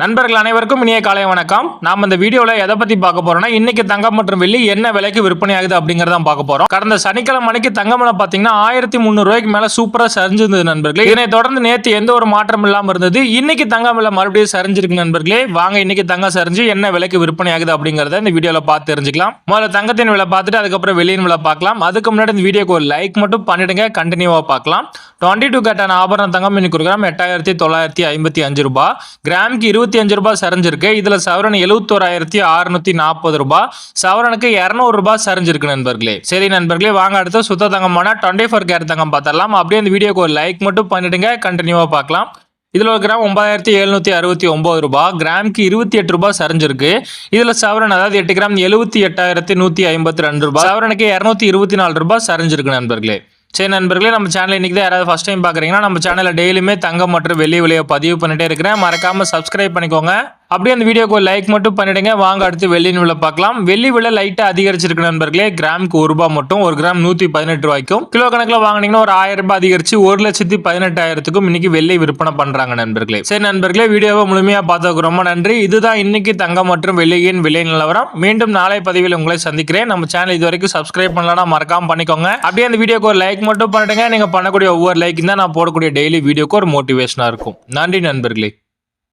நண்பர்கள் அனைவருக்கும் இனிய காலை வணக்கம். நாம் இந்த வீடியோல எதை பத்தி பார்க்க போறோம்னா, இன்னைக்கு தங்கம் மற்றும் வெள்ளி என்ன விலைக்கு விற்பனை ஆகுது அப்படிங்கறத பார்க்க போறோம். கடந்த சனிக்கிழமை அன்னைக்கு தங்கம் விலை பாத்தீங்கன்னா 1300 ரூபாய்க்கு மேல சூப்பரா சரிஞ்சிருந்தது நண்பர்களே. இதனை தொடர்ந்து நேத்து எந்த ஒரு மாற்றம் இல்லாம இருந்தது. இன்னைக்கு தங்கம் விலை மறுபடியும் சரிஞ்சிருக்கு நண்பர்களே. வாங்க இன்னைக்கு தங்கம் சரிஞ்சு என்ன விலைக்கு விற்பனை ஆகுது அப்படிங்கறத இந்த வீடியோல பார்த்து தெரிஞ்சுக்கலாம். முதல்ல தங்கத்தின் விலை பார்த்துட்டு அதுக்கப்புறம் வெள்ளியின் விலை பார்க்கலாம். அதுக்கு முன்னாடி இந்த வீடியோக்கு ஒரு லைக் மட்டும் பண்ணிடுங்க, கண்டினியூவா பார்க்கலாம். 22 கேட்டான ஆபரண தங்கம் இன்னைக்கு ஒரு கிராம் 8955 ரூபாய், கிராமுக்கு 25 ரூபாய் சரிஞ்சிருக்கு. இதுல சவரன் 71640 ரூபாய், சவரனுக்கு 200 ரூபாய் சரிஞ்சிருக்கு நண்பர்களே. சரி நண்பர்களே, வாங்க அடுத்து சுத்த தங்கமான 24 கேரட் தங்கம் பார்த்தரலாம். அப்படியே இந்த வீடியோக்கு ஒரு லைக் மட்டும் பண்ணிடுங்க, கண்டினியூவா பார்க்கலாம். இதுல ஒரு கிராம் 9769 ரூபாய், கிராமுக்கு 28 ரூபாய் சரிஞ்சிருக்கு. இதுல சவரன் அதாவது 8 கிராம் 78152 ரூபாய், சவரனுக்கு 224 ரூபாய் சரிஞ்சிருக்கு நண்பர்களே. சரி நண்பர்களே, நம்ம சேனல் இன்னைக்கு தான் யாராவது ஃபர்ஸ்ட் டைம் பார்க்குறீங்கன்னா நம்ம சேனலில் டெய்லியுமே தங்கம் மற்றும் வெள்ளி விலையை பதிவு பண்ணிட்டே இருக்கிறேன். மறக்காம சப்ஸ்கிரைப் பண்ணிக்கோங்க. அப்படியே அந்த வீடியோக்கு லைக் மட்டும் பண்ணிடுங்க. வாங்க அடுத்து வெள்ளியின் விலை பார்க்கலாம். வெள்ளி விலை லைட்டா அதிகரிச்சிருக்கு நண்பர்களே. கிராமுக்கு 1 ரூபாய் மட்டும், ஒரு கிராம் 118 ரூபாய்க்கும், கிலோ கணக்கில் வாங்கினீங்கன்னா ஒரு 1000 ரூபாய் அதிகரிச்சு 1,18,000க்கும் இன்னைக்கு வெள்ளி விற்பனை பண்றாங்க நண்பர்களே. சரி நண்பர்களே, வீடியோவை முழுமையா பார்த்ததுக்கு ரொம்ப நன்றி. இதுதான் இன்னைக்கு தங்கம் மற்றும் வெள்ளியின் விலை நிலவரம். மீண்டும் நாளை பதிவில் உங்களை சந்திக்கிறேன். நம்ம சேனல் இது வரைக்கும் சப்ஸ்கிரைப் பண்ணலாம், மறக்காம பண்ணிக்கோங்க. அப்படியே அந்த வீடியோக்கு ஒரு லைக் மட்டும் பண்ணிடுங்க. நீங்க பண்ணக்கூடிய ஒவ்வொரு லைக் தான் நான் போடக்கூடிய டெய்லி வீடியோக்கு ஒரு மோட்டிவேஷனா இருக்கும். நன்றி நண்பர்களே.